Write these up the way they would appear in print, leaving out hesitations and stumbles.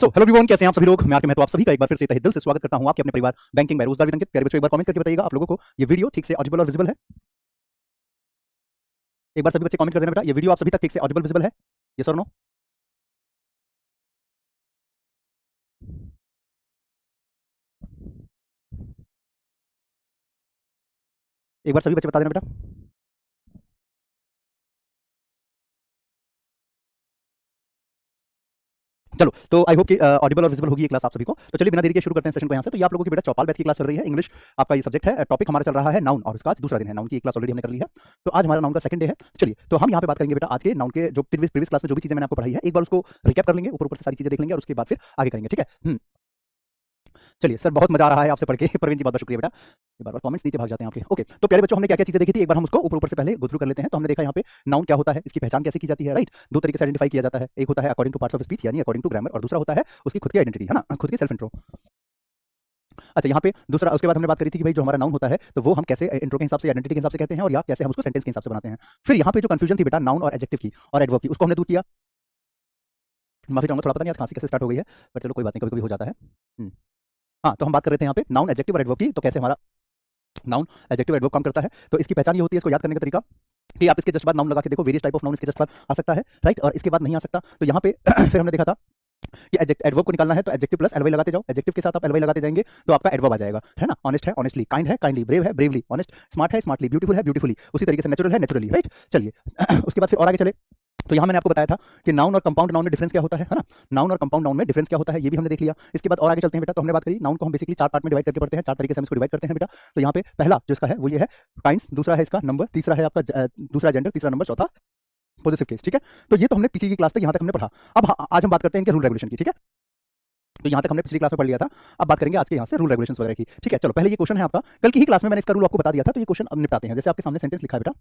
So hello everyone, कैसे हैं आप सभी लोग। मैं आर के महतो आप सभी का एक बार फिर से तहे दिल से स्वागत करता हूं आपके अपने परिवार बैंकिंग में रोजगार विद अंकित। प्यारे बच्चों, एक बार कमेंट करके बताइएगा आप लोगों को ये वीडियो ठीक से ऑडिबल और विजिबल है। एक बार सभी बच्चे कमेंट कर देना बेटा, ये वीडियो आप सभी तक ठीक से ऑडिबल विजिबल है, यस और नो। एक बार सभी बच्चे बता देना बेटा। चलो, तो आई होप कि ऑडिबल और विजिबल होगी ये क्लास आप सभी को। तो चलिए बिना देरी के शुरू करते हैं सेशन को यहाँ से। तो ये आप लोगों की बेटा चौपाल बैच की क्लास चल रही है। इंग्लिश आपका ये सब्जेक्ट है। टॉपिक हमारा चल रहा है नाउन, और इसका आज दूसरा दिन है। नाउन की एक क्लास ऑलरेडी हमने कर ली है, तो आज हमारा नाउन का सेकंड डे है। चलिए, तो हम यहाँ पे बात करेंगे बेटा आज के नाउन के जो प्रीवियस क्लास में जो भी चीजें मैंने आपको पढ़ाई है, एक बार उसको रिकैप कर लेंगे, ऊपर ऊपर से सारी चीजें देख लेंगे और उसके बाद फिर आगे करेंगे, ठीक है। चलिए सर, बहुत मजा आ रहा है आपसे पढ़ के। प्रवीण जी बहुत बहुत शुक्रिया बेटा। ये बार बार कमेंट्स नीचे भाग जाते हैं आपके। ओके, तो प्यारे बच्चों, हमने क्या क्या चीजें देखी थी, एक बार हम उसको ऊपर ऊपर से पहले गो थ्रू कर लेते हैं। तो हमने देखा यहाँ पे नाउन क्या होता है, इसकी पहचान कैसे की जाती है, राइट। दो तरीके से आइडेंटिफाई किया जाता है। एक होता है according two parts of speech, यानी अकॉर्डिंग टू ग्रामर, और दूसरा होता है उसकी खुद की आइडेंटिटी, है ना, खुद की सेल्फ इंट्रो। अच्छा, यहाँ पे दूसरा, उसके बाद हमने बात करी थी कि भाई जो हमारा नाउन होता है तो वो हम कैसे इंट्रो के हिसाब से, आइडेंटिटी के हिसाब से कहते हैं, और या कैसे हम उसको सेंटेंस के हिसाब से बनाते हैं। फिर यहाँ पे जो कंफ्यूजन थी बेटा नाउन और एडजेक्टिव की और एडवर्ब की, उसको हमने दूर किया। माफी चाहूंगा, थोड़ा पता नहीं आज खांसी कैसे स्टार्ट हो गई है, पर चलो कोई बात नहीं, कभी कभी हो जाता है। हाँ, तो हम बात कर रहे थे यहाँ पे नाउन, एडजेक्टिव और एडवर्ब की। तो कैसे हमारा नाउन, एडजेक्टिव, एडवर्ब काम करता है। तो इसकी पहचान ये होती है, इसको याद करने का तरीका कि आप इसके जस्ट बाद नाउन लगा के देखो, वेरियस टाइप ऑफ नाउन इसके जस्ट बाद आ सकता है, राइट, और इसके बाद नहीं आ सकता। तो यहाँ पे फिर हमने देखा था कि एडवर्ब को निकालना है तो एडजेक्टिव प्लस एलवाई लगाते जाओ, एडजेक्टिव के साथ आप एलवाई लगाते जाएंगे तो आपका एडवर्ब आ जाएगा, है ना। ऑनेस्ट है ऑनेस्टली, काइंड है काइंडली, ब्रेव है ब्रेवली, ऑनेस्ट स्मार्ट है स्मार्टली, ब्यूटीफुल है ब्यूटीफुली, उसी तरीके से नेचुरल है नेचुरली, राइट। चलिए उसके बाद फिर और आगे चले। तो यहाँ मैंने आपको बताया था कि नाउन और कंपाउंड नाउन में डिफरेंस क्या होता है ना। नाउन और कंपाउंड नाउन में डिफरेंस क्या होता है, ये भी हमने देख लिया। इसके बाद और आगे चलते हैं बेटा। तो हमने बात करी नाउन को हम बेसिकली चार पार्ट में डिवाइड करके पढ़ते हैं, चार तरीके से हम इसको डिवाइड करते हैं बेटा। तो यहाँ पे पहला जो इसका है वो ये है काइंड्स, दूसरा है इसका नंबर, तीसरा है आपका दूसरा जेंडर, तीसरा नंबर, चौथा पॉजिटिव केस, ठीक है। तो ये तो हमने पिछली की क्लास तक यहाँ तक हमने पढ़ा। अब आज हम बात करते हैं इनके रूल रेगुलेशन की, ठीक है। तो यहाँ तक हमने पिछली क्लास में पढ़ लिया था। अब बात करेंगे आज के यहाँ से रूल रेगुलेशंस वगैरह की, ठीक है। चलो, पहले ये क्वेश्चन है आपका, कल की ही क्लास में मैंने इसका रूल आपको बता दिया था, तो ये क्वेश्चन अब निपटाते हैं। जैसे आपके सामने सेंटेंस लिखा है बेटा,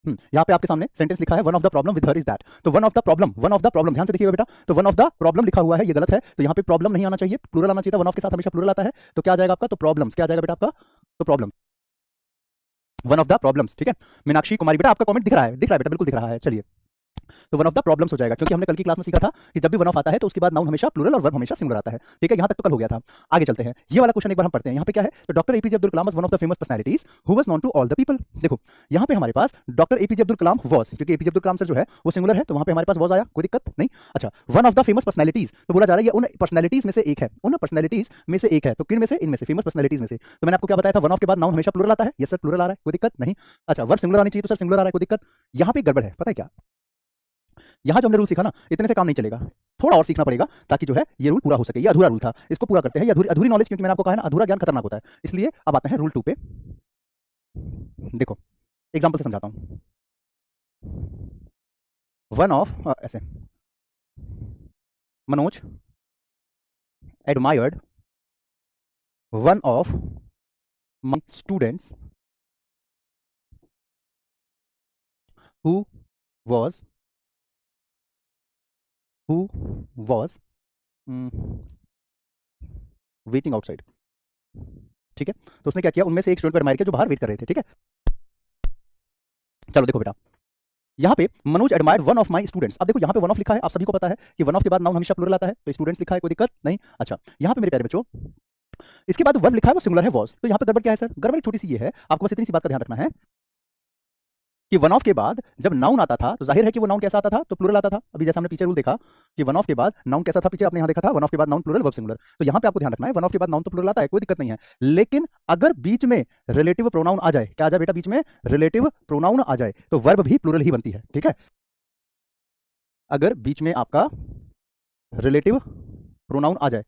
यहाँ पे आपके सामने सेंटेंस लिखा है, one of the problem with her is that. तो वन ऑफ द प्रॉब्लम ध्यान से देखिएगा बेटा। तो वन ऑफ द प्रॉब्लम लिखा हुआ है, ये गलत है। तो यहाँ पे प्रॉब्लम नहीं आना चाहिए, प्लूरल आना चाहिए था। वन ऑफ के साथ हमेशा प्लूरल आता है, तो क्या आ जाएगा आपका, तो प्रॉब्लम्स। क्या आ जाएगा बेटा आपका, तो problem, one of the problems, ठीक है। मीनाक्षी कुमारी बेटा, आपका कमेंट दिख रहा है, दिख रहा है बेटा, बिल्कुल दिख रहा है। चलिए, तो वन ऑफ द प्रॉब्लम्स हो जाएगा, क्योंकि हमने कल की क्लास में सीखा था कि जब भी वन ऑफ आता है तो उसके बाद नाउन हमेशा प्लूरल और वर्ब हमेशा सिंगुलर आता है, ठीक है। यहाँ तक तो कल हो गया था। आगे चलते हैं, ये वाला क्वेश्चन एक बार हम पढ़ते हैं। यहाँ पे क्या है, तो doctor APJ Abdul Kalam was one of the famous personalities who was known to all the people. देखो यहाँ पे हमारे पास doctor APJ Abdul Kalam was, क्योंकि एपीजे अब्दुल कलाम सर जो है वो सिंगुलर है, तो वहाँ पे हमारे पास वाज आया, कोई दिक्कत नहीं। अच्छा, one of the famous personalities, तो बोला जा रहा है ये उन पर्सनैलिटीज में से एक है, उन पर्सनैलिटीज में से एक है। तो किन में से, इनमें से, फेमस पर्सनैलिटीज में से। तो मैंने आपको क्या बताया था, वन ऑफ के बाद नाउन हमेशा प्लूरल आता है, यस सर प्लूरल आ रहा है, कोई दिक्कत नहीं। अच्छा, वर्ब सिंगुलर आनी चाहिए, तो सर सिंगुलर आ रहा है, कोई दिक्कत। यहाँ पे गड़बड़ है, पता है क्या, यहाँ जो हमने रूल सीखा ना, इतने से काम नहीं चलेगा, थोड़ा और सीखना पड़ेगा ताकि जो है ये रूल पूरा हो सके। ये अधूरा रूल था, इसको पूरा करते हैं। ये अधूरी अधूरी नॉलेज, क्योंकि मैंने आपको कहा है ना अधूरा ज्ञान खतरनाक होता है, इसलिए अब आते हैं रूल 2 पे। देखो एग्जांपल से समझाता हूं। वन ऑफ ऐसे, Manoj admired one of my students who was who was waiting outside, ठीक है। तो उसने क्या किया, उनमें से एक स्टूडेंट को एडमायर किया जो बाहर वेट कर रहे थे, ठीक है। चलो देखो बेटा, यहाँ पे Manoj admired one of my students. अब देखो यहाँ पे वन ऑफ लिखा है, आप सभी को पता है कि वन ऑफ के बाद नाउन हमेशा प्लूरल आता है, तो स्टूडेंट्स लिखा है, कोई दिक्कत नहीं। अच्छा, यहाँ पे मेरे प्यारे बच्चों, इसके बाद वर्ब लिखा है वो सिंगुलर है वाज। तो यहाँ पे गड़बड़ क्या है सर, गड़बड़ एक छोटी सी ये है, आपको बस इतनी सी बात का ध्यान रखना है कि वन ऑफ के बाद जब नाउन आता था तो जाहिर है कि वो नाउन कैसा आता था, तो प्लूरल आता था। अभी जैसे हमने पीछे रूल देखा कि वन ऑफ के बाद नाउन कैसा था, पीछे आपने यहाँ देखा था वन ऑफ के बाद नाउन प्लूरल वर्ब सिंगुलर। तो यहाँ पे आपको ध्यान रखना है, वन ऑफ के बाद नाउन तो प्लूरल आता है, कोई दिक्कत नहीं है। लेकिन अगर बीच में रिलेटिव प्रोनाउन आ जाए, क्या आ जाए बेटा, बीच में रिलेटिव प्रोनाउन आ जाए तो वर्ब भी प्लूरल ही बनती है, ठीक है। अगर बीच में आपका रिलेटिव प्रोनाउन आ जाए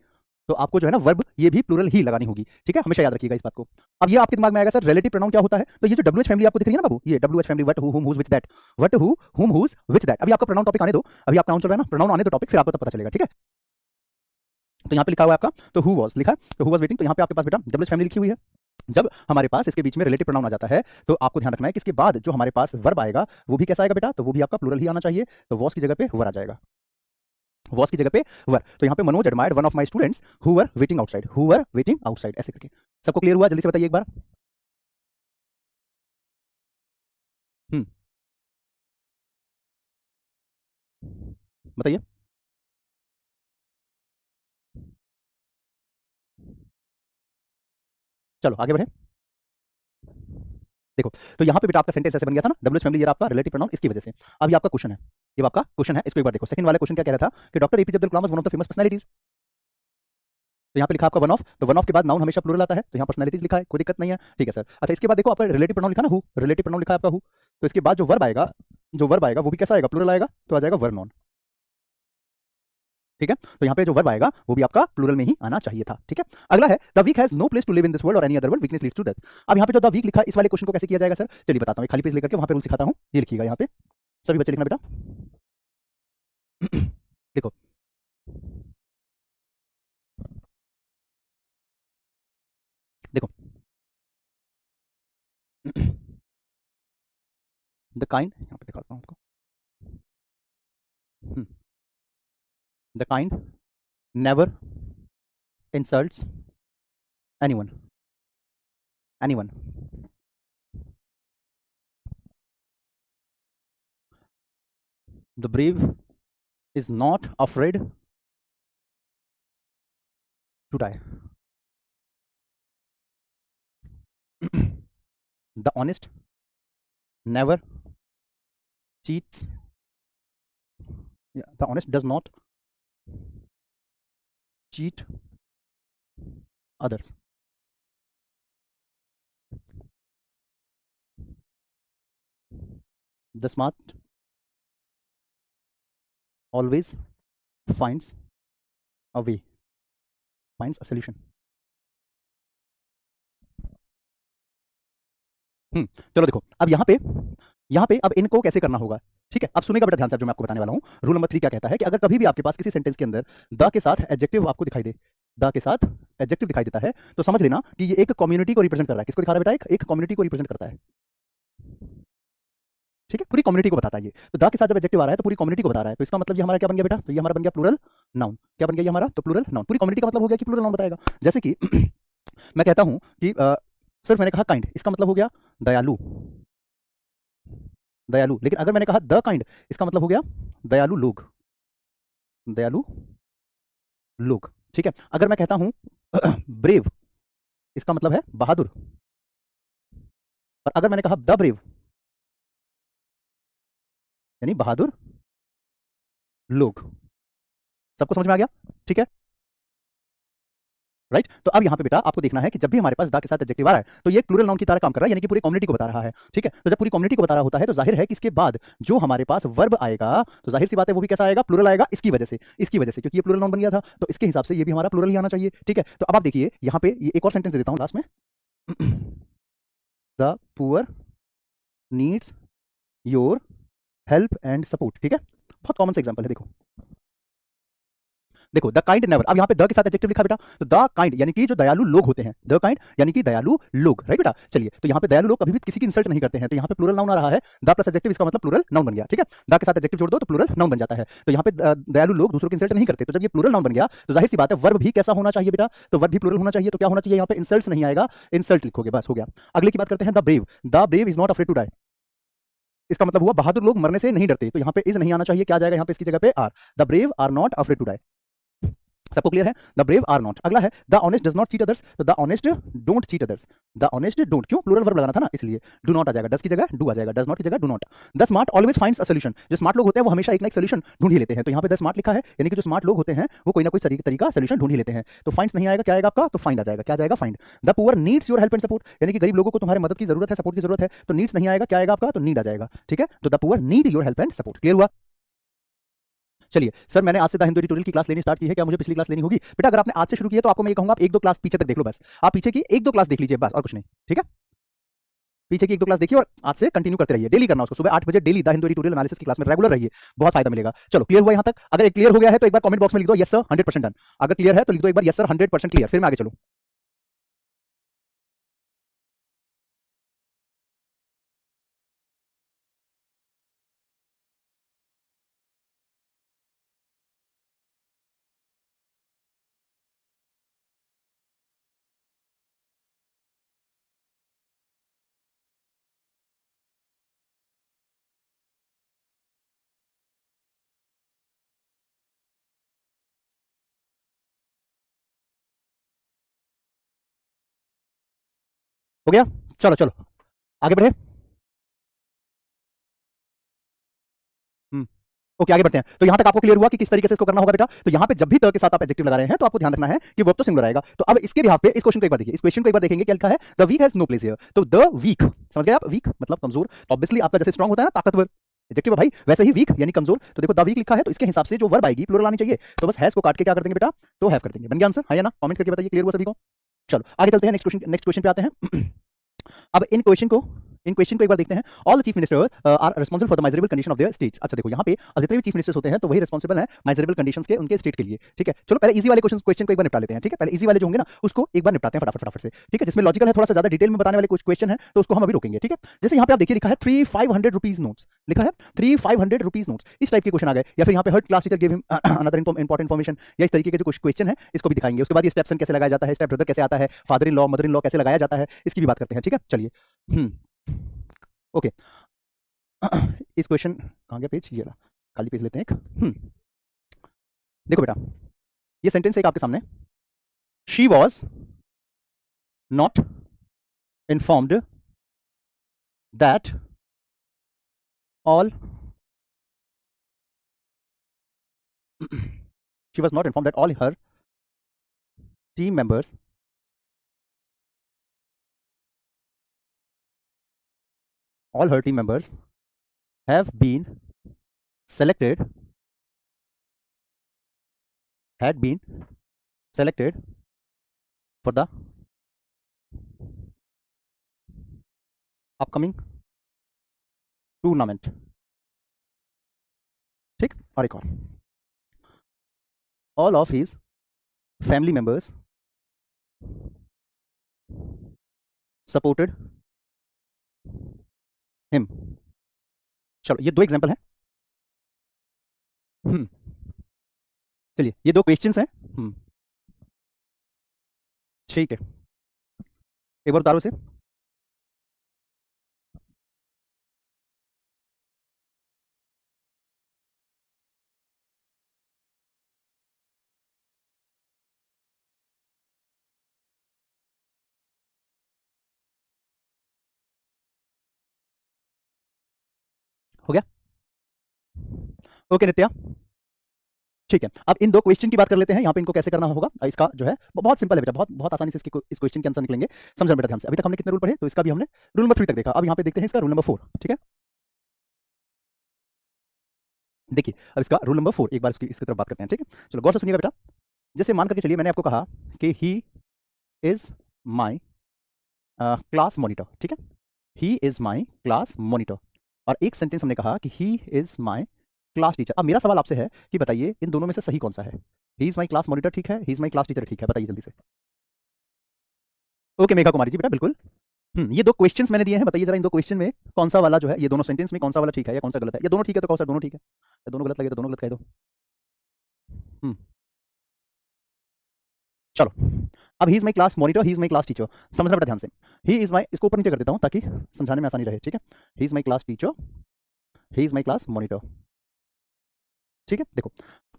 तो आपको जो है ना वर्ब ये भी प्लूरल ही लगानी होगी, ठीक है। हमेशा याद रखिएगा इस बात को। अब ये आपके दिमाग में आएगा सर रिलेटिव प्रोनाउन क्या होता है, तो ये जो डब्ल्यूएच फैमिली आपको दिख रही है ना बाबू, ये W H family, what who whom whose which that, what who whom whose which that. अभी आपका प्रोनाउन टॉपिक आने दो, अभी आपका नाउन चल रहा है ना, प्रोनाउन आने दो टॉपिक, फिर आपको तब पता चलेगा, ठीक है। तो यहाँ पे लिखा हुआ है आपका, तो हु वाज लिखा है, तो हु वाज वेटिंग। तो यहाँ पे आपके पास बेटा डब्ल्यूएच फैमिली लिखी हुई है। जब हमारे पास इसके बीच में रिलेटिव प्रोनाउन आ जाता है तो आपको ध्यान रखना है कि इसके बाद जो हमारे पास वर्ब आएगा वो भी कैसा आएगा बेटा, तो वो भी आपका प्लूरल ही आना चाहिए। तो वॉस की जगह पे वर आ जाएगा, वॉस की जगह पे वर। तो यहाँ पे Manoj admired one of my students who were waiting outside, who were waiting outside, ऐसे करके। सबको क्लियर हुआ, जल्दी से बताइए एक बार। हम्म बताइए। चलो आगे बढ़े। देखो, तो यहाँ पे बेटा आपका सेंटेंस ऐसे बन गया था ना, डब्ल्यूएच फैमिली ईयर आपका रिलेटिव प्रोनाउन इसकी वजह से। अब ये आपका क्वेश्चन है, ये आपका क्वेश्चन है, इसको एक बार देखो। सेकंड वाला क्वेश्चन क्या कह रहा था कि doctor APJ Abdul Kalam was one of the famous personalities. तो यहाँ पे लिखा आपका वन ऑफ, तो वन ऑफ के बाद नाउन हमेशा प्लूरल आता है, तो यहाँ पर्सनैलिटीज लिखा है, कोई दिक्कत नहीं है, ठीक है सर। अच्छा, इसके बाद देखो आपका रिलेटिव प्रोनाउन लिखा ना, हु, रिलेटिव प्रोनाउन लिखा है आपका हु। तो इसके बाद जो वर्ब आएगा, जो वर्ब आएगा वो भी कैसा आएगा, प्लूरल आएगा, तो आ जाएगा वर्ब नाउन। ठीक है, तो यहाँ पे जो वर्ब आएगा वो भी आपका प्लूरल में ही आना चाहिए था। ठीक है, अगला है the weak has no place to live in this world or any other world, weakness leads to death. अब यहाँ पे जो द वीक लिखा है, इस वाले क्वेश्चन को कैसे किया जाएगा सर, चलिए बताता हूँ, खाली पेज लेकर के वहां पे रूल सिखाता हूँ, ये लिखिएगा यहाँ पे, सभी बच्चे लिखना बेटा। देखो, देखो, द काइंड, यहाँ पे दिखाता हूँ आपको, the kind never insults anyone, anyone. The brave is not afraid to die. The honest never cheats. Yeah, the honest does not cheat others. The smart always finds a way, finds a solution. चलो देखो, अब यहाँ पे अब इनको कैसे करना होगा। ठीक है, अब सुनेगा बेटा ध्यान से जो मैं आपको बताने वाला हूँ। रूल नंबर 3 क्या कहता है कि अगर कभी भी आपके पास किसी सेंटेंस के अंदर द के साथ एडजेक्टिव आपको दिखाई दे, द के साथ एडजेक्टिव दिखाई देता है, तो समझ लेना कि ये एक कम्युनिटी को रिप्रेजेंट कर रहा है। किसको दिखा रहा है बेटा, एक कम्युनिटी को रिप्रेजेंट करता है। ठीक है, पूरी कम्युनिटी को बताता है ये। तो द के साथ जब एडजेक्टिव आ रहा है तो पूरी कम्युनिटी को बता रहा है, तो इसका मतलब ये हमारा क्या बन गया बेटा, तो ये हमारा बन गया प्लूरल नाउन। क्या बन गया ये हमारा, तो प्लूरल नाउन। पूरी कम्युनिटी का मतलब हो गया कि प्लूरल नाउन बताएगा। जैसे कि मैं कहता हूं कि सिर्फ मैंने कहा काइंड, इसका मतलब हो गया दयालु, दयालु। लेकिन अगर मैंने कहा द काइंड, इसका मतलब हो गया दयालु लोग, दयालु लोग। ठीक है, अगर मैं कहता हूं ब्रेव, इसका मतलब है बहादुर। और अगर मैंने कहा द ब्रेव, यानी बहादुर लोग। सबको समझ में आ गया, ठीक है, राइट। तो अब यहाँ पे बेटा आपको देखना है कि जब भी हमारे पास दा के साथ एडजेक्टिव आ रहा है तो ये प्लूरल नाउन की तरह काम कर रहा है, यानी कि पूरी कम्युनिटी को बता रहा है। ठीक है, तो जब पूरी कम्युनिटी को बता रहा होता है तो जाहिर है कि इसके बाद जो हमारे पास वर्ब आएगा, तो जाहिर सी बात है वो भी कैसा आएगा, प्लूरल आएगा। इसकी वजह से, क्योंकि ये प्लूरल नाउन बन गया था, तो इसके हिसाब से ये भी हमारा प्लूरल ही आना चाहिए। ठीक है, तो अब आप देखिए यहाँ पे ये एक और सेंटेंस दे देता हूँ लास्ट में, the poor needs your help and support. ठीक है, बहुत कॉमन सा एग्जाम्पल है, देखो देखो, द काइंड नेवर, अब यहाँ पे द के साथ एडजेक्टिव लिखा बेटा, तो द काइंड यानी कि जो दयालु लोग होते हैं, द काइंड यानी कि दयालु लोग, राइट बेटा। चलिए, तो यहाँ पे दयालु लोग कभी भी किसी की इंसल्ट नहीं करते हैं, तो यहाँ पे प्लूरल नाउन आ रहा है, द प्लस एडजेक्टिव, इसका मतलब प्लूरल नाउन बन गया। ठीक है, द के साथ एडजेक्टिव जोड़ दो तो प्लूरल नाउन बन जाता है। तो यहाँ पे दयालु लोग दूसरों की इंसल्ट नहीं करते, तो जब ये प्लूरल नाउन बन गया तो जाहिर सी बात है वर्ब भी कैसा होना चाहिए बेटा, तो वर्ब भी प्लूरल होना चाहिए। तो क्या होना चाहिए, यहाँ पे इंसल्ट नहीं आएगा, इंसल्ट लिखोगे, बस हो गया। अगले की बात करते हैं, the brave is not afraid to die, इसका मतलब हुआ बहादुर लोग मरने से नहीं डरते, तो यहाँ पे इज नहीं आना चाहिए, क्या जाएगा यहाँ पे इसकी जगह पे are, the brave are not afraid to die. सबको क्लियर है, द ब्रेव आर नॉट। अगला है the honest does not cheat others, तो the honest don't cheat others, the honest don't, क्यों प्लूरल वर्ब लगाना था ना, इसलिए डू नॉट आ जाएगा, डज की जगह डू आ जाएगा, डज नॉट की जगह do not. The smart always finds a solution, जो स्मार्ट लोग होते हैं वो हमेशा एक ना एक सॉल्यूशन ढूंढ ही लेते हैं, तो यहाँ पे द स्मार्ट लिखा है, यानी कि जो स्मार्ट लोग होते हैं वो कोई ना कोई तरीका सॉल्यूशन ढूंढ ही लेते हैं। तो फाइंड्स नहीं आएगा, क्या आएगा आपका, तो फाइंड आ जाएगा, क्या जाएगा, find. The poor needs your help and support, यानी कि गरीब लोगों को तुम्हारे मदद की जरूरत है, सपोर्ट की जरूरत है, तो नीड्स नहीं आएगा, क्या आएगा आपका, तो नीड आ जाएगा। ठीक है, तो the poor need your help and support. Clear हुआ। चलिए सर, मैंने आज से द हिंदू एडिटोरियल की क्लास लेनी स्टार्ट की है, क्या मुझे पिछली क्लास लेनी होगी बेटा? अगर आपने आज से शुरू किया तो आपको मैं ये कहूंगा आप एक दो क्लास पीछे तक देख लो, बस आप पीछे की एक दो क्लास देख लीजिए, बस और कुछ नहीं। ठीक है, पीछे की एक दो क्लास देखिए और आज से कंटिन्यू करते रहिए, डेली करना उसको, सुबह 8 बजे daily the Hindu editorial analysis की क्लास में रेगुलर रहिए, बहुत फायदा मिलेगा। चलो क्लियर हुआ यहाँ तक? अगर क्लियर हो गया है तो एक बार कमेंट बॉक्स में लिख दो यस सर 100% डन। अगर क्लियर है तो लिख दो एक बार यस सर 100% क्लियर, फिर मैं आगे चलूं। हो गया? चलो चलो आगे बढ़े। ओके आगे बढ़ते हैं। तो यहां तक आपको क्लियर हुआ कि किस तरीके से इसको करना होगा बेटा। तो यहां पे जब भी द के साथ आप एडजेक्टिव लगा रहे हैं तो आपको ध्यान रखना है कि वर्ब तो सिंगुलर आएगा। तो अब इसके बिहाफ पे इस क्वेश्चन को एक बार देखिए, इस क्वेश्चन को एक बार देखेंगे क्या लिखा है, the weak has no place here. तो द वीक समझ गए आप, वीक मतलब कमजोर। ऑब्वियसली आपका जैसे स्ट्रांग होता है ना ताकतवर एडजेक्टिव है भाई, वैसे ही वीक यानी कमजोर। तो देखो द वीक लिखा है तो इसके हिसाब से जो वर्ब आएगी प्लूरल आनी चाहिए। तो बस हैज को काट के क्या कर देंगे बेटा, तो हैव कर देंगे। बन गया आंसर, है या ना? कमेंट करके बताइए क्लियर हुआ सभी को। चलो आगे चलते हैं, नेक्स्ट क्वेश्चन पे आते हैं। अब इन क्वेश्चन को एक बार देखते हैं। All the chief ministers are responsible for the measurable condition of their states. अच्छा देखो यहाँ पे अब जितने भी चीफ मिनिस्टर्स होते हैं तो वही रिस्पांसिबल हैं मेजरेबल कंडीशंस के उनके स्टेट के लिए। ठीक है चलो पहले इजी वाले क्वेश्चन को एक बार निपटा लेते हैं। ठीक है पहले इजी वाले जो होंगे ना उसको एक बार निपटाते हैं फटाफट से। ठीक है जिसमें लॉजिकल है, थोड़ा सा ज्यादा डिटेल में बताने वाले कुछ क्वेश्चन है तो उसको हम अभी रोकेंगे। ठीक है जैसे यहाँ पे आप देखिए लिखा है 3,500 रुपीज नोट्स, लिखा है 3,500 रुपीज नोट्स, इस टाइप के क्वेश्चन आ गए। या फिर यहाँ पे हर class teacher give him another important information, या इस तरीके के जो कुछ क्वेश्चन है इसको भी दिखाएंगे। उसके बाद ये स्टेप्सन कैसे लगाया जाता है, स्टेप ब्रदर कैसे आता है, father in law mother in law कैसे लगाया जाता है, इसकी भी बात करते हैं। ठीक है चलिए ओके इस क्वेश्चन कहाँ गया पेज, ये रहा, खाली पेज लेते हैं एक। देखो बेटा ये सेंटेंस है एक आपके सामने, she was not informed that all she was not informed that all her team members have been selected for the upcoming tournament। ठीक, और एक और, all of his family members supported him। चलो ये दो एग्जांपल हैं। चलिए ये दो क्वेश्चंस हैं। ठीक है एक बार उतारो इसे। हो गया ओके नित्या। ठीक है अब इन दो क्वेश्चन की बात कर लेते हैं। यहाँ पे इनको कैसे करना होगा, इसका जो है बहुत सिंपल है बेटा, बहुत बहुत आसानी से इस क्वेश्चन के आंसर निकलेंगे। समझना बेटा ध्यान से। अभी तक हमने कितने रूल पढ़े, तो इसका भी हमने रूल नंबर 3 तक देखा। अब यहाँ पे देखते हैं इसका रूल नंबर 4। ठीक है देखिए अब इसका रूल नंबर 4 एक बार इसकी तरफ बात करते हैं। ठीक है चलो गौर से सुनिएगा बेटा। जैसे मान करके चलिए मैंने आपको कहा कि ही इज माई क्लास मॉनिटर। ठीक है he is my class monitor, और एक सेंटेंस हमने कहा कि ही इज माई क्लास टीचर। अब मेरा सवाल आपसे है कि बताइए इन दोनों में से सही कौन सा है, he is my class monitor ठीक है, he is my class teacher ठीक है, बताइए जल्दी से। ओके मेघा कुमारी जी बेटा बिल्कुल। ये दो क्वेश्चंस मैंने दिए हैं, बताइए जरा इन दो क्वेश्चन में कौन सा वाला जो है, ये दोनों सेंटेंस में कौन सा वाला ठीक है या कौन सा गलत है, या दोनों ठीक है तो कौन सा दोनों ठीक है, या दोनों गलत लगे तो दोनों गलत कह दो। चलो अब ही is my class monitor, he is my class teacher, समझना बेटा ध्यान से। ही इज माई, इसको ऊपर नीचे कर देता हूं ताकि समझाने में आसानी रहे। ठीक है he is my class teacher, he is my class monitor. ठीक है देखो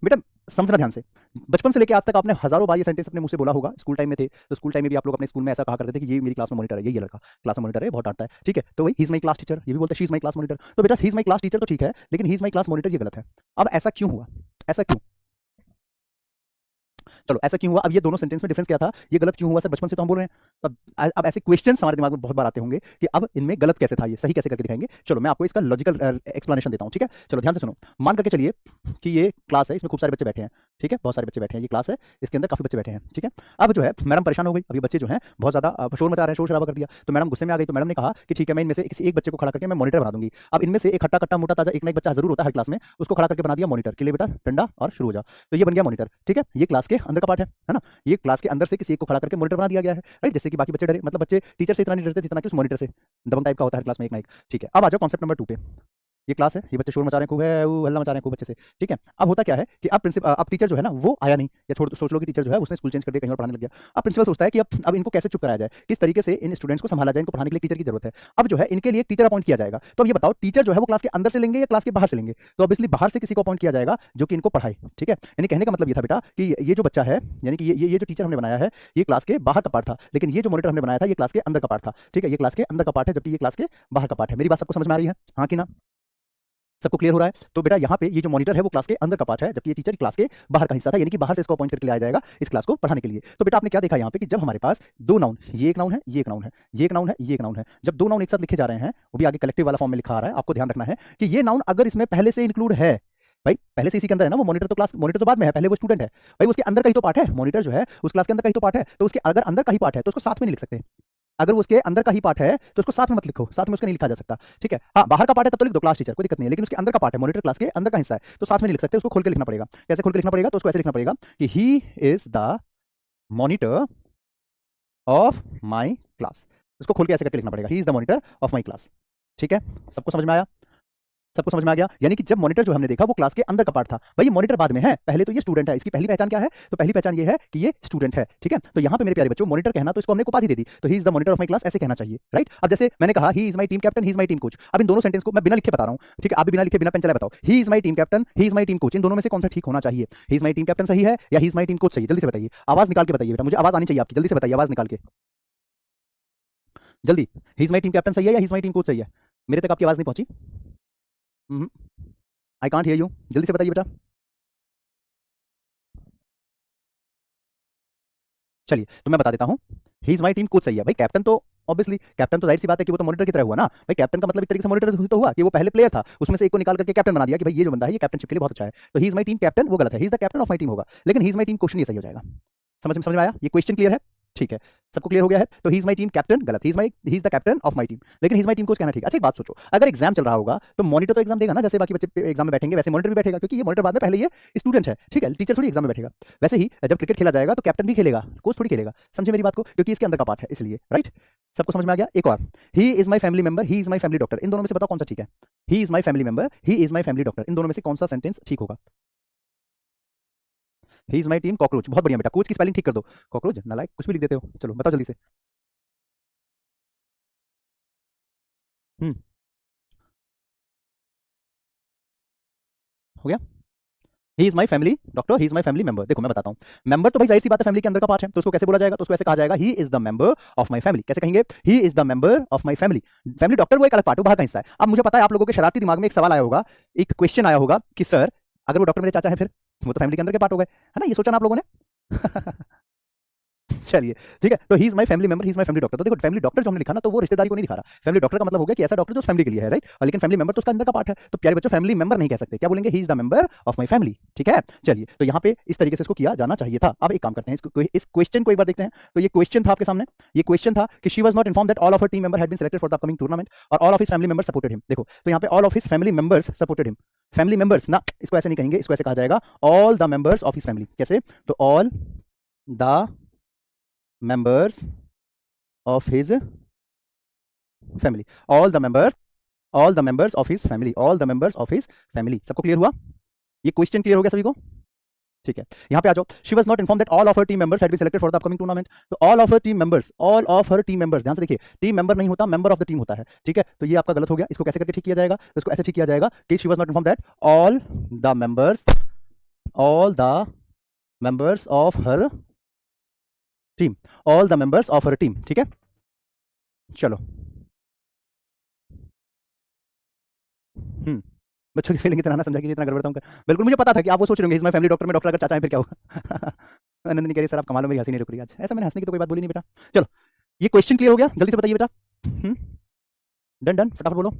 बेटा समझना ध्यान से, बचपन से लेकर आज तक आपने हजारों बार ये सेंटेंस अपने मुंह से बोला होगा। स्कूल टाइम में थे तो स्कूल टाइम में भी आप लोग अपने स्कूल में ऐसा कहा करते थे कि ये मेरी क्लास में मॉनिटर है, ये लड़का क्लास में मॉनिटर है, बहुत डांटता है। ठीक है तो वही ही इज माई क्लास टीचर, ये भी बोलते हैं she is my class monitor. तो बेटा ही इज माई क्लास टीचर तो ठीक है, लेकिन he is my class monitor ये गलत है। अब ऐसा क्यों हुआ, ऐसा क्यों, चलो ऐसा क्यों हुआ, अब ये दोनों सेंटेंस में डिफरेंस क्या था, ये गलत क्यों हुआ सर, बचपन से तो हम बोल रहे हैं। अब ऐसे क्वेश्चंस हमारे दिमाग में बहुत बार आते होंगे कि अब इनमें गलत कैसे था, ये सही कैसे करके दिखाएंगे। चलो मैं आपको इसका लॉजिकल एक्सप्लेनेशन देता हूँ। ठीक है चलो ध्यान से सुनो। मान करके चलिए कि ये क्लास है, इसमें खूब सारे बच्चे बैठे हैं। ठीक है बहुत सारे बच्चे बैठे हैं, ये क्लास है, इसके अंदर काफी बच्चे बैठे हैं। ठीक है अब जो है मैडम परेशान हो गई, अभी बच्चे जो है बहुत ज्यादा शोर मचा रहे हैं, शोर शराबा कर दिया, तो मैडम गुस्से में आ गई। तो मैडम ने कहा कि ठीक है मैं इनमें से किसी एक बच्चे को खड़ा करके मैं मॉनिटर बना दूंगी। अब इनमें से एक खट्टा कट्टा मोटा ताजा एक ना एक बच्चा जरूर होता है हर क्लास में, उसको खड़ा करके बना दिया मॉनिटर के लिए, बेटा डंडा और शुरू हो जा। तो ये बन गया मॉनिटर। ठीक है ये क्लास के अंदर का पार्ट है ना, ये क्लास के अंदर से किसी एक को खड़ा करके मॉनिटर बना दिया गया है। राइट जैसे कि बाकी बच्चे डरे, मतलब बच्चे टीचर से इतना नहीं डरते जितना कि उस मॉनिटर से, दबंग टाइप का होता है क्लास में एक ना एक। ठीक है अब आ जाओ कॉन्सेप्ट नंबर 2 पे। ये क्लास है, ये बच्चे शोर मचा रहे हैं खूब है, वो हल्ला मचा रहे हैं खूब अच्छे से, ठीक है। अब होता क्या है कि अब प्रिंसिपल, अब टीचर जो है ना वो आया नहीं, या छोड़ सोच लो कि टीचर जो है उसने स्कूल चेंज कर दिया, कहीं और पढ़ाने लग गया। अब प्रिंसिपल सोचता है कि अब इनको कैसे चुप कराया जाए, किस तरीके से इन स्टूडेंट्स को संभाला जाए, इनको पढ़ाने के लिए टीचर की जरूरत है। अब जो है इनके लिए टीचर अपॉइंट किया जाएगा। तो अब ये बताओ टीचर जो है वो क्लास के अंदर से लेंगे या क्लास के बाहर से लेंगे? तो ऑब्वियसली बाहर से किसी को अपॉइंट किया जाएगा जो कि इनको पढ़ाए, ठीक है। यानी कहने का मतलब ये था बेटा कि ये जो बच्चा है, यानी कि ये जो टीचर हमने बनाया है ये क्लास के बाहर का पार्ट था, लेकिन ये जो मॉनिटर हमने बनाया था ये क्लास के अंदर का पार्ट था, ठीक है। ये क्लास के अंदर का पार्ट है जबकि ये क्लास के बाहर का पार्ट है। मेरी बात सबको समझ में आ रही है, हाँ कि ना? सबको क्लियर हो रहा है? तो बेटा यहाँ पे ये जो मॉनिटर है वो क्लास के अंदर का पार्ट है, जबकि ये टीचर क्लास के बाहर का हिस्सा था, यानी कि बाहर से इसको अपॉइंट करके लाया जाएगा इस क्लास को पढ़ाने के लिए। तो बेटा आपने क्या देखा यहाँ पे कि जब हमारे पास दो नाउन, ये एक नाउन है, ये एक नाउन है, ये एक नाउन है, ये एक नाउन है, जब दो नाउन एक साथ लिखे जा रहे हैं, वो भी आगे कलेक्टिव वाला फॉर्म में लिखा आ रहा है, आपको ध्यान रखना है कि ये नाउन अगर इसमें पहले से इंक्लूड है, भाई पहले से इसी के अंदर है ना, वो मॉनिटर तो क्लास, मॉनिटर तो बाद में है, पहले वो स्टूडेंट है, भाई उसके अंदर का ही तो पार्ट है, मॉनिटर जो है उस क्लास के अंदर का ही तो पार्ट है, तो उसके अगर अंदर का ही पार्ट है तो उसको साथ में नहीं लिख सकते। अगर वो उसके अंदर का ही पार्ट है तो उसको साथ में मत लिखो, साथ में उसका नहीं लिखा जा सकता, ठीक है। हाँ बाहर का पार्ट है तब तो लिख दो क्लास टीचर, कोई दिक्कत नहीं है, लेकिन उसके अंदर का पार्ट है, मॉनिटर क्लास के अंदर का हिस्सा है, तो साथ में नहीं लिख सकते, उसको खोल के लिखना पड़ेगा। कैसे खोल के लिखना पड़ेगा? तो उसको ऐसे लिखना पड़ेगा कि ही is the monitor of my class. उसको खोल के ऐसे करके लिखना पड़ेगा, ही is the monitor of my class, ठीक है। सबको समझ में आया? सबको समझ में आ गया? यानी कि जब मॉनिटर जो हमने देखा वो क्लास के अंदर का पार्ट था, भाई ये मॉनिटर बाद में है, पहले तो ये स्टूडेंट है। इसकी पहली पहचान क्या है? तो पहली पहचान ये है कि ये स्टूडेंट है, ठीक है। तो यहाँ पे मेरे प्यारे बच्चों मॉनिटर कहना तो इसको हमने उपाधि दे दी, तो he is the monitor of my class ऐसे कहना चाहिए, राइट। अब जैसे मैंने कहा ही is my team captain, he is my team coach, अब इन दोनों सेंटेंस को मैं बिना लिखे बता रहा हूँ, ठीक है। आप भी बिना लिखे बिना पेन चलाए बताओ, he is my team captain, he is my team coach, इन दोनों में से कौन सा ठीक होना चाहिए? He is my team captain सही है या he is my team coach सही है? जल्दी से बताइए, आवाज निकाल के बताइए बेटा, मुझे आवाज आनी चाहिए आपकी, जल्दी से बताइए आवाज निकाल के, जल्दी। ही इज माई टीम कैप्टन सही है या he is my team coach सही है? मेरे तक आपकी आवाज नहीं पहुंची, आई कांट हियर यू, जल्दी से बताइए बेटा। चलिए तो मैं बता देता हूँ, ही इज माई टीम कोच सही है। भाई कैप्टन तो ऑब्वियसली, कैप्टन तो जाहिर सी बात है कि वो तो मॉनिटर की तरह हुआ ना, भाई कैप्टन का मतलब एक तरीके से मॉनिटर तो हुआ कि वो पहले प्लेयर था, उसमें से एक को निकाल करके कैप्टन बना दिया कि भाई ये जो बंदा है ये कैप्टनशिप के लिए बहुत अच्छा है, तो he is my team captain वो गलत है, he is the captain of my team होगा, लेकिन he is my team question ये सही हो जाएगा। समझ में आया? ये क्वेश्चन क्लियर है? ठीक है, सबको क्लियर हो गया है? तो he is my team captain गलत, he is the captain of my team, लेकिन he is my team coach कहना ठीक है। अच्छा एक बात सोचो, अगर एग्जाम चल रहा होगा तो मॉनिटर तो एग्जाम देगा ना, जैसे बाकी बच्चे एग्जाम में बैठेंगे वैसे मॉनिटर भी बैठेगा, क्योंकि ये मॉनिटर बाद में पहले ये स्टूडेंट है, ठीक है, टीचर थोड़ी एग्जाम में बैठेगा। वैसे ही जब क्रिकेट खेला जाएगा तो कैप्टन भी खेलेगा, कोच थोड़ी खेलेगा। समझे मेरी बात को? क्योंकि इसके अंदर का पार्ट है इसलिए, राइट। सबको समझ में आ गया? एक और, he is my family member, he is my family doctor, इन दोनों में से बताओ कौन सा ठीक है? He is my family member, he is my family doctor, इन दोनों में से कौन सा सेंटेंस ठीक होगा? He is my team cockroach, बहुत बढ़िया बेटा, कोच की स्पेलिंग ठीक कर दो, कॉकरोच नालायक कुछ भी लिख देते हो। चलो बताओ जल्दी से। हम्म, हो गया। ही is my family doctor, he is my family member. देखो मैं बताता हूँ, मेंबर तो भाई जाहिर सी बात है फैमिली के अंदर का पार्ट है, तो उसको कैसे बोला जाएगा? तो उसको ऐसे कहा जाएगा, ही is the member of my family. कैसे कहेंगे? ही is the member of my family. Family doctor वो एक अलग पार्ट है, बाहर का हिस्सा है। अब मुझे पता है आप लोगों के शरारती दिमाग में एक सवाल आया होगा, एक क्वेश्चन आया होगा कि सर अगर वो डॉक्टर मेरे चाचा है फिर वो तो फैमिली के अंदर के पार्ट हो गए, है ना? ये सोचा ना आप लोगों ने? चलिए ठीक है, तो he is my family member, he is my family doctor. तो देखो फैमिली डॉक्टर जो हमने लिखा ना, तो वो रिश्तेदारी को नहीं दिखा रहा, फैमिली डॉक्टर का मतलब हो गया कि ऐसा डॉक्टर जो फैमिली के लिए है, राइट। लेकिन फैमिली मेंबर तो उसका अंदर का पार्ट है, तो प्यारे बच्चों फैमिली मेंबर नहीं कह सकते, क्या बोलेंगे? ही is the member of my family, ठीक है। चलिए तो यहाँ पे इस तरीके से इसको किया जाना चाहिए था। अब एक काम करते हैं, इस क्वेश्चन को एक बार देखते हैं। तो ये क्वेश्चन था आपके सामने, ये क्वेश्चन था कि she was not inform that all of her team member had been selected for the upcoming tournament और all of his family members supported him. देखो तो यहाँ पे all of his family members supported him, family members ना, इसको ऐसे नहीं कहेंगे, इसको ऐसे कहा जाएगा all the members of his family. कैसे? तो all the members of his family, all the members of his family, all the members of his family। सबको क्लियर हुआ? ये क्वेश्चन क्लियर हो गया सभी को? ठीक है, यहाँ पे आ जाओ। She was not inform that all of her team members had been selected for the upcoming tournament. तो all of her team members, all of her team members, ध्यान से देखिए, टीम मेंबर नहीं होता, मेंबर ऑफ द टीम होता है, ठीक है। तो ये आपका गलत हो गया, इसको कैसे करके ठीक किया जाएगा? तो इसको ऐसे ठीक किया जाएगा कि she was not inform that all the members of her team, all the members of her team, ठीक है। चलो बच्चों की फीलिंग इतना ना समझा कि इतना गड़बड़ था। बिल्कुल मुझे पता था कि आप वो सोच रहे होंगे माय फैमिली डॉक्टर में डॉक्टर अगर चाचा है फिर क्या होगा? नंदिनी कह रही सर आप कमाल हो, मेरी हंसी नहीं रुक रही आज। ऐसा मैंने हंसने की तो कोई बात बोली नहीं बेटा। चलो ये क्वेश्चन क्लियर हो गया, जल्दी से बताइए बेटा। डन डन, फटाफट बोलो।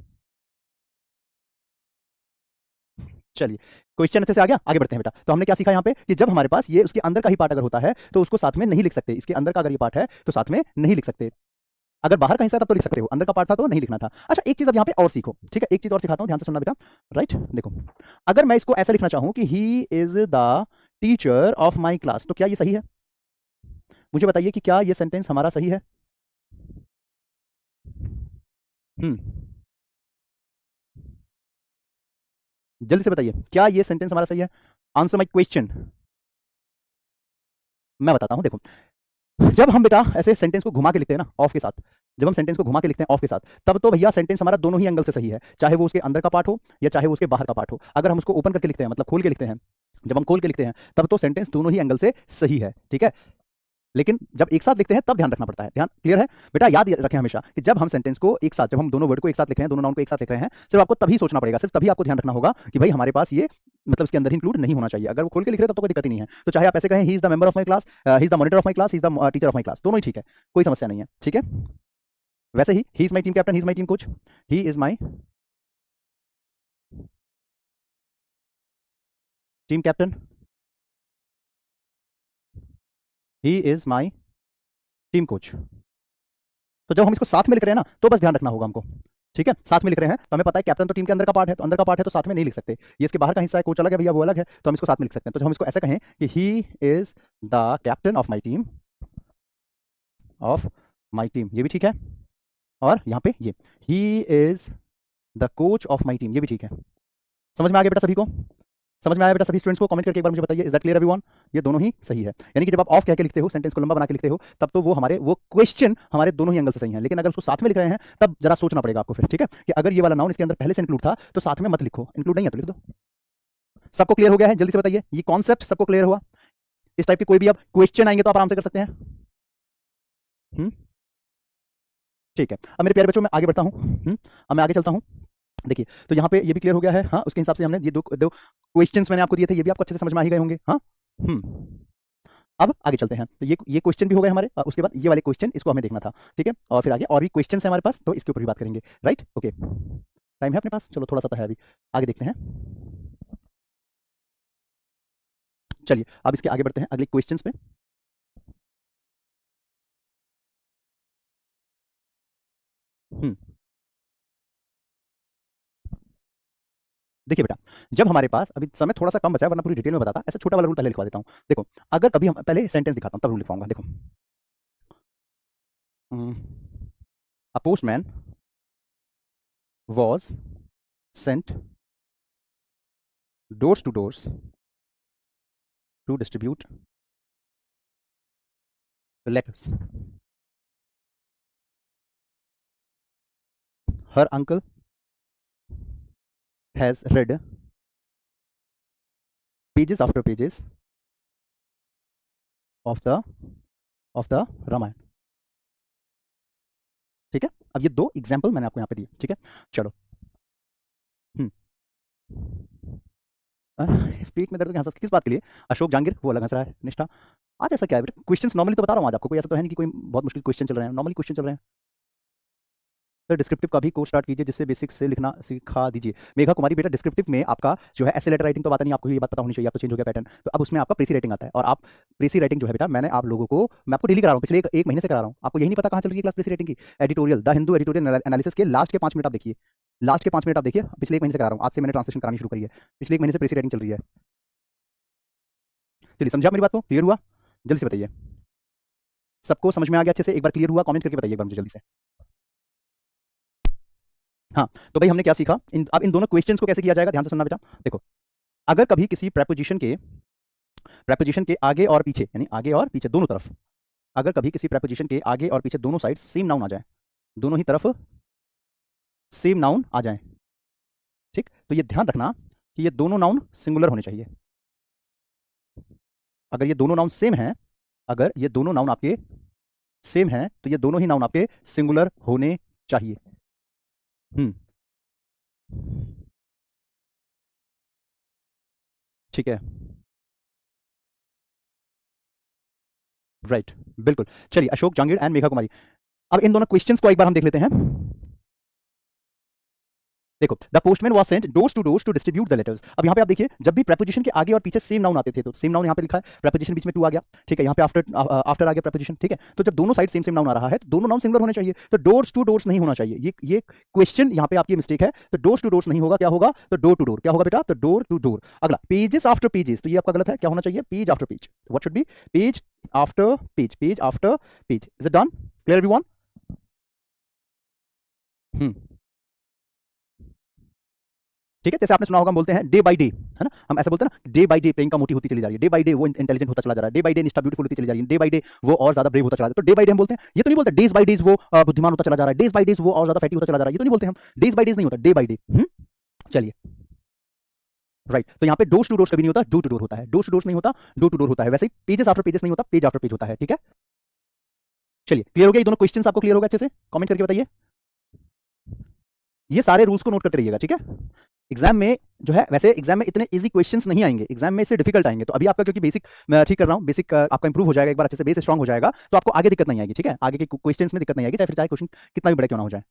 चलिए क्वेश्चन अच्छे से आ गया, आगे बढ़ते हैं बेटा। तो हमने क्या सीखा यहाँ पे कि जब हमारे पास ये उसके अंदर का ही पार्ट अगर होता है तो उसको साथ में नहीं लिख सकते, इसके अंदर का अगर ये पार्ट है तो साथ में नहीं लिख सकते। अगर बाहर का हिस्सा तब तो लिख सकते हो, अंदर का पार्ट था तो नहीं लिखना था। अच्छा एक चीज अब यहाँ पे और सीखो, ठीक है, एक चीज और सिखाता हूँ, ध्यान से सुनना बेटा। राइट देखो, अगर मैं इसको ऐसा लिखना चाहूं कि ही is the teacher of my class, तो क्या ये सही है? मुझे बताइए कि क्या ये सेंटेंस हमारा सही है? हम्म जल्दी से बताइए, क्या ये सेंटेंस हमारा सही है? Answer my question. मैं बताता हूं, देखो, जब हम बेटा ऐसे सेंटेंस को घुमा के लिखते हैं ना ऑफ के साथ, जब हम सेंटेंस को घुमा के लिखते हैं ऑफ के साथ, तब तो भैया सेंटेंस हमारा दोनों ही एंगल से सही है, चाहे वो उसके अंदर का पार्ट हो या चाहे वो उसके बाहर का पार्ट हो। अगर हम उसको ओपन करके लिखते हैं, मतलब खोल के लिखते हैं, जब हम खोल के लिखते हैं तब तो सेंटेंस दोनों ही एंगल से सही है, ठीक है। लेकिन जब एक साथ लिखते हैं तब ध्यान रखना पड़ता है। ध्यान क्लियर है बेटा? याद रखें हमेशा कि जब हम सेंटेंस को एक साथ, जब हम दोनों वर्ड को एक साथ लिख रहे हैं, दोनों नाउन को एक साथ लिख रहे हैं, सिर्फ आपको तभी सोचना पड़ेगा, सिर्फ तभी आपको ध्यान रखना होगा कि भाई हमारे पास ये मतलब इसके अंदर इंक्लूड नहीं होना चाहिए। अगर वो खोल के लिख रहे हैं तब तो कोई दिक्कत ही नहीं है। तो चाहे आप ऐसे कहें, ही is the member of my class, he is the monitor of my class, he is the teacher of my class, दोनों ही ठीक है, कोई समस्या नहीं है, ठीक है। वैसे ही is my team captain, he is my team coach, he is my team captain, he is my team coach. तो जब हम इसको साथ में लिख रहे हैं ना, तो बस ध्यान रखना होगा हमको, ठीक है। साथ में लिख रहे हैं तो हमें पता है कैप्टन तो टीम के अंदर का पार्ट है, तो अंदर का पार्ट है तो साथ में नहीं लिख सकते। ये इसके बाहर का हिस्सा है, कोच अलग है भैया, वो अलग है, तो हम इसको साथ में लिख सकते हैं। तो जब हम इसको ऐसे कहें कि ही is the captain of my team, of my team, ये भी ठीक है। और यहाँ पे ये ही is the coach of my team, ये भी ठीक है। समझ में आ गया बेटा सभी को? समझ में आया बेटा सभी स्टूडेंट्स को? कमेंट करके एक बार मुझे बताइए, इज दैट क्लियर एवरीवन? ये दोनों ही सही है। यानी कि जब आप ऑफ कह के लिखते हो, सेंटेंस को लंबा बना के लिखते हो, तब तो वो हमारे वो क्वेश्चन हमारे दोनों ही एंगल से सही है। लेकिन अगर उसको साथ में लिख रहे हैं तब जरा सोचना पड़ेगा आपको फिर, ठीक है, कि अगर ये वाला नाउन इसके अंदर पहले से इंक्लूड था तो साथ में मत लिखो, इंक्लूड नहीं है तो लिख दो। सबको क्लियर हो गया है? जल्दी से बताइए, ये कॉन्सेप्ट सबको क्लियर हुआ? इस टाइप के कोई भी अब क्वेश्चन आएंगे तो आप आराम से कर सकते हैं। हम्म, ठीक है। अब मेरे प्यारे बच्चों, मैं आगे बढ़ता हूँ। अब मैं आगे चलता हूँ। देखिए, तो यहाँ पे ये भी क्लियर हो गया है, हाँ, उसके हिसाब से हमने ये दो दो क्वेश्चंस मैंने आपको दिए थे, ये भी आपको अच्छे से समझ में आ ही गए होंगे, हाँ। अब आगे चलते हैं। तो ये क्वेश्चन भी हो गए हमारे, उसके बाद ये वाले क्वेश्चन, इसको हमें देखना था, ठीक है। और फिर आगे और भी क्वेश्चन है हमारे पास, तो इसके ऊपर भी बात करेंगे, राइट? ओके, टाइम है अपने पास? चलो थोड़ा सा तो है अभी, आगे देखते हैं। चलिए अब इसके आगे बढ़ते हैं अगले क्वेश्चंस पे। हम्म देखिए बेटा, जब हमारे पास अभी समय थोड़ा सा कम बचा है, वरना पूरी डिटेल में बताता, ऐसा छोटा वाला रूल पहले लिखवा देता हूँ। देखो, अगर कभी हम पहले सेंटेंस दिखाता हूँ तब रूल लिखवाऊंगा। देखो, अ postman was sent doors to doors to distribute the letters. Her uncle has read pages after pages of the Ramayana, ठीक है। अब ये दो एग्जाम्पल मैंने आपको यहाँ पे दिए, ठीक है। चलो, हम्म पेट में दर्द हंस किस बात के लिए? अशोक जहांगीर वो अलग हंस रहा है, निष्ठा। आज ऐसा क्या है बेटा, क्वेश्चंस नॉर्मली तो बता रहा हूँ आज आपको, कोई ऐसा तो है नहीं कि कोई बहुत मुश्किल क्वेश्चन चल रहे हैं, नॉर्मली क्वेश्चन चल रहे हैं। सर डिस्क्रिप्टिव का भी कोर्स स्टार्ट कीजिए, जिससे बेसिक से लिखना सिखा दीजिए। मेघा कुमारी बेटा, डिस्क्रिप्टिव में आपका जो है ऐसे लेटर राइटिंग तो बात नहीं, आपको ये बात पता होनी चाहिए, आप तो चेंज हो गया पैटर्न, तो अब उसमें आपका प्रेसी राइटिंग आता है। और आप प्रेसी राइटिंग जो है बेटा, मैंने आप लोगों को, मैं आपको डेली करा रहा हूँ, पिछले एक महीने से करा रहा हूँ, आपको यही नहीं पता कहाँ चल रही है क्लास प्रेसी राइटिंग की। Editorial, the Hindu editorial analysis के लास्ट के 5 मिनट आप देखिए, लास्ट के 5 मिनट आप देखिए, पिछले एक महीने से करा रहा हूँ, आज से मैंने ट्रांसलेशन करानी शुरू करी है, पिछले एक महीने से प्रेसी राइटिंग चल रही है। चलिए, समझा मेरी बात को? क्लियर हुआ? जल्दी से बताइए, सबको समझ में आ गया अच्छे से? एक बार क्लियर हुआ कमेंट करके बताइए एक बार मुझे जल्दी से। हाँ, तो भाई हमने क्या सीखा, अब इन दोनों क्वेश्चंस को कैसे किया जाएगा, ध्यान से सुनना बेटा। देखो, अगर कभी किसी प्रेपोजिशन के आगे और पीछे, यानी आगे और पीछे दोनों तरफ, अगर कभी किसी प्रेपोजिशन के आगे और पीछे दोनों साइड सेम नाउन आ जाए, दोनों ही तरफ सेम नाउन आ जाए, ठीक, तो ये ध्यान रखना कि ये दोनों नाउन सिंगुलर होने चाहिए। अगर ये दोनों नाउन सेम हैं, अगर ये दोनों नाउन आपके सेम हैं, तो ये दोनों ही नाउन आपके सिंगुलर होने चाहिए। ठीक है, राइट, बिल्कुल। चलिए, अशोक जहांगीर एंड मेघा कुमारी, अब इन दोनों क्वेश्चंस को एक बार हम देख लेते हैं। देखो, the postman was sent doors to distribute the letters. अब यहाँ पे आप देखिए, जब भी प्रेपोजिशन के आगे और पीछे सेम नाउन आते थे, तो सेम नाउन यहाँ पे लिखा है, प्रेपोजिशन बीच में टू आ गया, ठीक है, यहाँ पे आफ्टर आ गया प्रेपोजिशन, ठीक है। तो जब दोनों साइड सेम सेम नाउन आ रहा है, तो दोनों नाउन सिंगुलर होने चाहिए, तो डोर्स टू डोर्स नहीं होना चाहिए। ये क्वेश्चन यहाँ पे आपकी मिस्टेक है, तो डोर्स टू डोर्स नहीं होगा, क्या होगा? तो डोर टू डोर। क्या होगा बेटा? तो डोर टू डोर। अगला, पेजेस आफ्टर पेजेस, तो ये आपका गलत है, क्या होना चाहिए? Page after page. What should be? Page after page, page after page. Is it done? Clear everyone? Hmm ठीक है, जैसे आपने सुना होगा, हम बोलते हैं डे बाय डे, है ना, हम ऐसे बोलते हैं ना, डे बाय डे प्रियंका मोटी होती चली जा रही है, डे बाय डे वो इंटेलिजेंट होता चला जा रहा है, डे बाय डे निष्ठा ब्यूटीफुल होती चली जा रही है, डे बाय डे वो और ज्यादा ब्रेव होता चला जा रहा है। तो डे बाय डे हम बोलते हैं, ये तो नहीं बोलते डेज बाय डेज वो बुद्धिमान होता चला जा रहा है, डेज बाय डेज वो और ज्यादा फैटी होता चला जा रहा है, ये तो नहीं बोलते हम, डेज बाय डेज नहीं होता, डे बाय डे। चलिए, राइट, तो यहाँ पे डोज टू डोज कभी नहीं होता, डोर टू डोर होता है, डोज टू डोज नहीं होता, डोर टू डोर होता है। वैसे ही पेजेस आफ्टर पेजेस नहीं होता, पेज आफ्टर पेज होता है। ठीक है, चलिए, क्लियर हो गया, ये दोनों क्वेश्चंस आपको क्लियर होगा अच्छे से? कमेंट करके बताइए। ये सारे रूल्स को नोट करते रहिएगा, ठीक है। एग्जाम में जो है, वैसे एग्जाम में इतने इजी क्वेश्चंस नहीं आएंगे, एग्जाम में इससे डिफिकल्ट आएंगे। तो अभी आपका क्योंकि बेसिक मैं ठीक कर रहा हूँ, बेसिक आपका इंप्रूव हो जाएगा, एक बार अच्छे से बेस स्ट्रांग हो जाएगा, तो आपको आगे दिक्कत नहीं आएगी। ठीक है, आगे के क्वेश्चंस में दिक्कत नहीं आएगी, चाहे फिर चाहे क्वेश्चन कितना भी बड़ा क्यों ना हो जाए।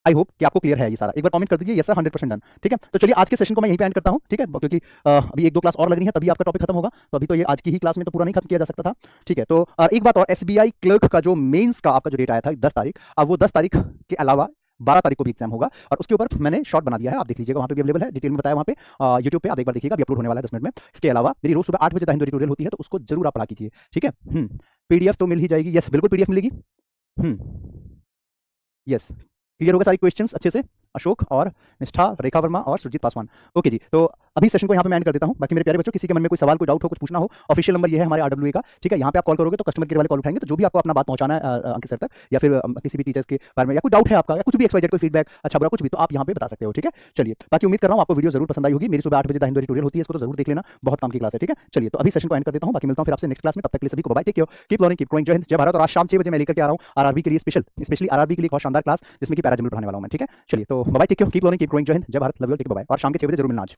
आई होप कि आपको क्लियर है ये सारा। एक बार कमेंट कर दीजिए यस सर, 100% डन। ठीक है, तो चलिए आज के सेशन को मैं यहीं पे एंड करता हूँ। ठीक है, क्योंकि अभी एक दो क्लास और लगनी है, तभी आपका टॉपिक खत्म होगा। तो अभी तो ये आज की ही क्लास में तो पूरा नहीं खत्म किया जा सकता था। ठीक है, तो एक बात और, एसबीआई क्लर्क का जो मेंस का आपका जो डेट आया था 10 तारीख, अब वो 10 तारीख के अलावा 12 तारीख को भी एग्जाम होगा, और उसके ऊपर मैंने शॉर्ट बना दिया है, आप देख लीजिएगा, वहाँ पे भी अवेलेबल है, डिटेल में बताया वहाँ पे यूट्यूब पे, आप एक बार देखिएगा, अभी अपलोड होने वाला है 10 मिनट में। इसके अलावा मेरी रोज सुबह 8 बजे द हिंदू एडिटोरियल होती है, तो उसको जरूर आप पढ़ा कीजिए। ठीक है, पीडीएफ तो मिल ही जाएगी, यस बिल्कुल पीडीएफ मिलेगी। यस, क्लियर होगा सारी क्वेश्चंस अच्छे से? अशोक और निष्ठा, रेखा वर्मा और सुरजीत पासवान। ओके जी, तो अभी सेशन को यहाँ पे मैं एंड कर देता हूँ। बाकी मेरे प्यारे बच्चों, किसी के मन में कोई सवाल, कोई डाउट हो, कुछ पूछना हो, ऑफिशियल नंबर ये है हमारे आरडब्ल्यूए का। ठीक है, यहाँ पे आप कॉल करोगे तो कस्टमर केयर वाले कॉल उठाएंगे, तो जो भी आपको अपना बात पहुंचाना है अंकित सर तक, या फिर किसी भी टीचर्स के बारे में, या कोई डाउट है आपका, या कुछ भी एक्सवाइजेड कोई फीडबैक, अच्छा बुरा कुछ भी, तो आप यहाँ पे बता सकते हो। ठीक है, चलिए, बाकी उम्मीद कर रहा हूँ आपको वीडियो जरूर पसंद आई होगी। मेरी सुबह 8 बजे द हिंदू एडिटोरियल होती है, इसको तो जरूर देख लेना, बहुत काम की क्लास है। ठीक है, चलिए, तो अभी सेशन को एंड कर देता हूँ, बाकी मिलता हूँ फिर आपसे नेक्स्ट क्लास में। तब तक के लिए सभी को bye, take care, keep learning, keep growing, जय हिंद, जय भारत। और आज शाम 6 बजे मैं लेकर के आ रहा हूँ आरआरबी के लिए स्पेशली आरआरबी के लिए बहुत शानदार क्लास, जिसमें कि पैराजनरल पढ़ाने वाला हूँ मैं। ठीक है, चलिए, तो bye, take care, keep learning, keep growing, जय हिंद, जय Bharat, love you, take bye. और शाम के 6 बजे जरूर मिलना आज।